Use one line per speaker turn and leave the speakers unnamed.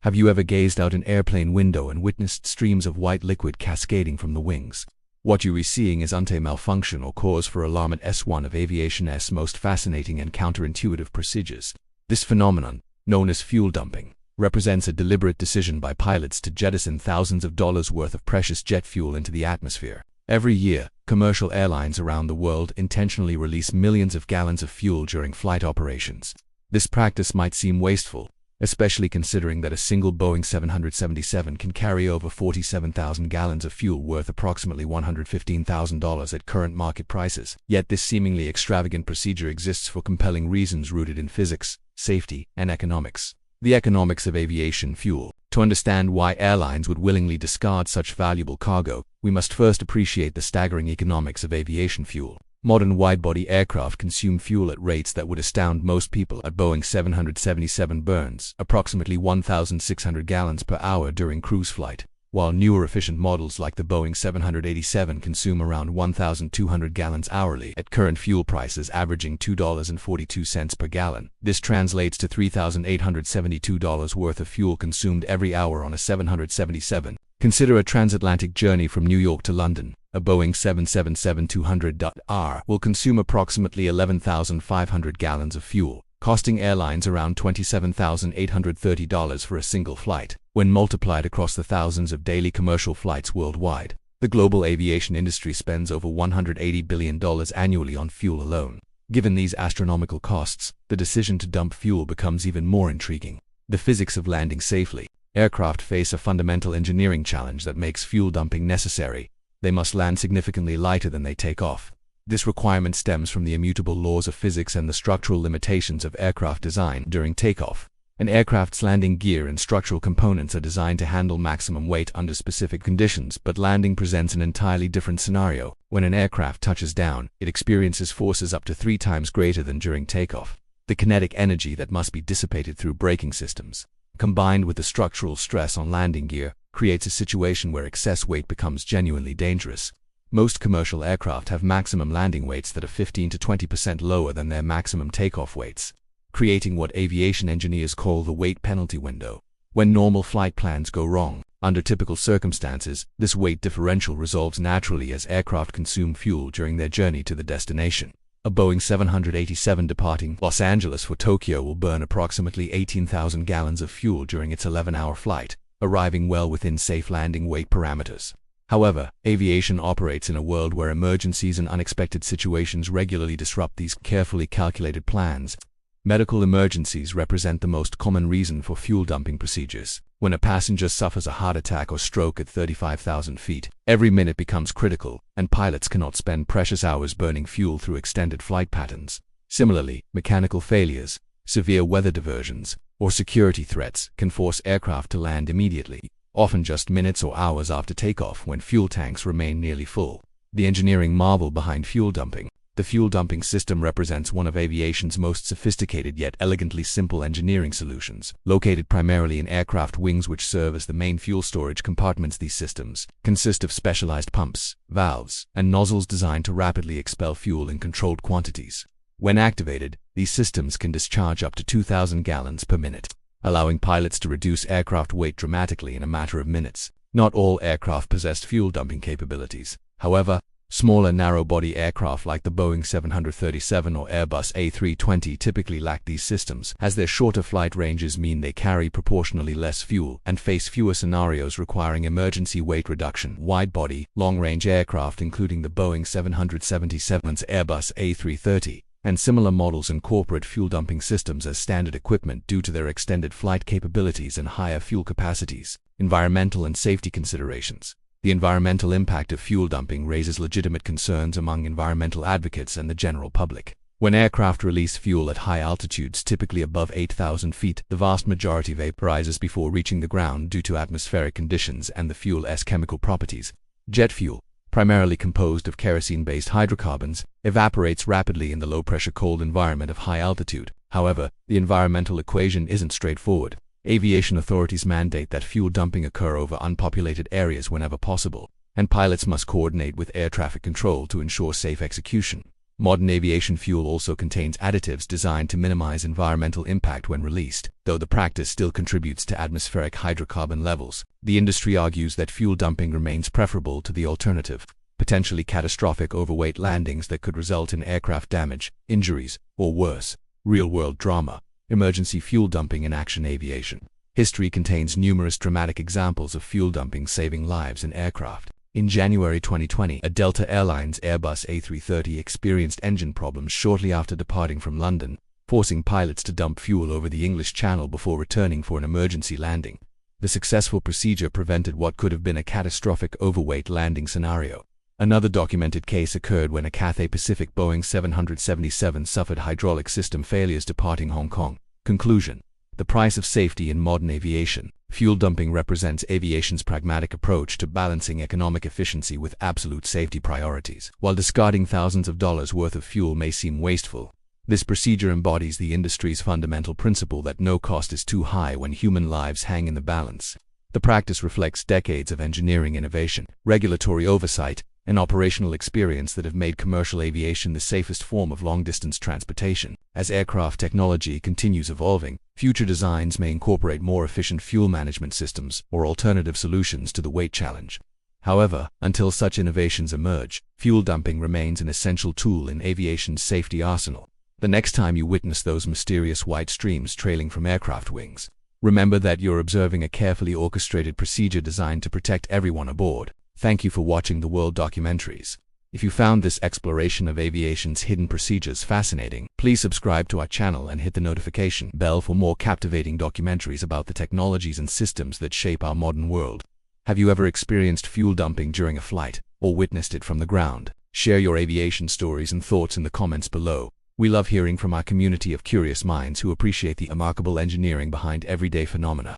Have you ever gazed out an airplane window and witnessed streams of white liquid cascading from the wings? What you are seeing is malfunction or cause for alarm at S1 of aviation's most fascinating and counterintuitive procedures. This phenomenon, known as fuel dumping, represents a deliberate decision by pilots to jettison thousands of dollars worth of precious jet fuel into the atmosphere. Every year, commercial airlines around the world intentionally release millions of gallons of fuel during flight operations. This practice might seem wasteful, especially considering that a single Boeing 777 can carry over 47,000 gallons of fuel worth approximately $115,000 at current market prices. Yet this seemingly extravagant procedure exists for compelling reasons rooted in physics, safety, and economics. The economics of aviation fuel. To understand why airlines would willingly discard such valuable cargo, we must first appreciate the staggering economics of aviation fuel. Modern wide-body aircraft consume fuel at rates that would astound most people. At Boeing 777 burns approximately 1,600 gallons per hour during cruise flight, while newer efficient models like the Boeing 787 consume around 1,200 gallons hourly at current fuel prices averaging $2.42 per gallon. This translates to $3,872 worth of fuel consumed every hour on a 777. Consider a transatlantic journey from New York to London. A Boeing 777-200R will consume approximately 11,500 gallons of fuel, costing airlines around $27,830 for a single flight. When multiplied across the thousands of daily commercial flights worldwide, the global aviation industry spends over $180 billion annually on fuel alone. Given these astronomical costs, the decision to dump fuel becomes even more intriguing. The physics of landing safely. Aircraft face a fundamental engineering challenge that makes fuel dumping necessary. They must land significantly lighter than they take off. This requirement stems from the immutable laws of physics and the structural limitations of aircraft design during takeoff. An aircraft's landing gear and structural components are designed to handle maximum weight under specific conditions, but landing presents an entirely different scenario. When an aircraft touches down, it experiences forces up to 3 times greater than during takeoff. The kinetic energy that must be dissipated through braking systems, combined with the structural stress on landing gear, creates a situation where excess weight becomes genuinely dangerous. Most commercial aircraft have maximum landing weights that are 15 to 20% lower than their maximum takeoff weights, creating what aviation engineers call the weight penalty window. When normal flight plans go wrong, under typical circumstances, this weight differential resolves naturally as aircraft consume fuel during their journey to the destination. A Boeing 787 departing Los Angeles for Tokyo will burn approximately 18,000 gallons of fuel during its 11-hour flight, arriving well within safe landing weight parameters. However, aviation operates in a world where emergencies and unexpected situations regularly disrupt these carefully calculated plans. Medical emergencies represent the most common reason for fuel dumping procedures. When a passenger suffers a heart attack or stroke at 35,000 feet, every minute becomes critical, and pilots cannot spend precious hours burning fuel through extended flight patterns. Similarly, mechanical failures, severe weather diversions, or security threats can force aircraft to land immediately, often just minutes or hours after takeoff when fuel tanks remain nearly full. The engineering marvel behind fuel dumping. The fuel dumping system represents one of aviation's most sophisticated yet elegantly simple engineering solutions. Located primarily in aircraft wings which serve as the main fuel storage compartments, these systems consist of specialized pumps, valves, and nozzles designed to rapidly expel fuel in controlled quantities. When activated, these systems can discharge up to 2,000 gallons per minute, allowing pilots to reduce aircraft weight dramatically in a matter of minutes. Not all aircraft possess fuel dumping capabilities. However, smaller narrow-body aircraft like the Boeing 737 or Airbus A320 typically lack these systems, as their shorter flight ranges mean they carry proportionally less fuel and face fewer scenarios requiring emergency weight reduction. Wide-body, long-range aircraft including the Boeing 777's Airbus A330 and similar models incorporate fuel dumping systems as standard equipment due to their extended flight capabilities and higher fuel capacities. Environmental and safety considerations. The environmental impact of fuel dumping raises legitimate concerns among environmental advocates and the general public. When aircraft release fuel at high altitudes, typically above 8,000 feet, the vast majority vaporizes before reaching the ground due to atmospheric conditions and the fuel's chemical properties. Jet fuel, primarily composed of kerosene-based hydrocarbons, evaporates rapidly in the low-pressure cold environment of high altitude. However, the environmental equation isn't straightforward. Aviation authorities mandate that fuel dumping occur over unpopulated areas whenever possible, and pilots must coordinate with air traffic control to ensure safe execution. Modern aviation fuel also contains additives designed to minimize environmental impact when released. Though the practice still contributes to atmospheric hydrocarbon levels, the industry argues that fuel dumping remains preferable to the alternative. Potentially catastrophic overweight landings that could result in aircraft damage, injuries, or worse. Real-world drama. Emergency fuel dumping in action aviation. History contains numerous dramatic examples of fuel dumping saving lives in aircraft. In January 2020, a Delta Airlines Airbus A330 experienced engine problems shortly after departing from London, forcing pilots to dump fuel over the English Channel before returning for an emergency landing. The successful procedure prevented what could have been a catastrophic overweight landing scenario. Another documented case occurred when a Cathay Pacific Boeing 777 suffered hydraulic system failures departing Hong Kong. Conclusion: the price of safety in modern aviation. Fuel dumping represents aviation's pragmatic approach to balancing economic efficiency with absolute safety priorities. While discarding thousands of dollars worth of fuel may seem wasteful, this procedure embodies the industry's fundamental principle that no cost is too high when human lives hang in the balance. The practice reflects decades of engineering innovation, regulatory oversight, and operational experience that have made commercial aviation the safest form of long-distance transportation. As aircraft technology continues evolving, future designs may incorporate more efficient fuel management systems or alternative solutions to the weight challenge. However, until such innovations emerge, fuel dumping remains an essential tool in aviation's safety arsenal. The next time you witness those mysterious white streams trailing from aircraft wings, remember that you're observing a carefully orchestrated procedure designed to protect everyone aboard. Thank you for watching the World Documentaries. If you found this exploration of aviation's hidden procedures fascinating, please subscribe to our channel and hit the notification bell for more captivating documentaries about the technologies and systems that shape our modern world. Have you ever experienced fuel dumping during a flight, or witnessed it from the ground? Share your aviation stories and thoughts in the comments below. We love hearing from our community of curious minds who appreciate the remarkable engineering behind everyday phenomena.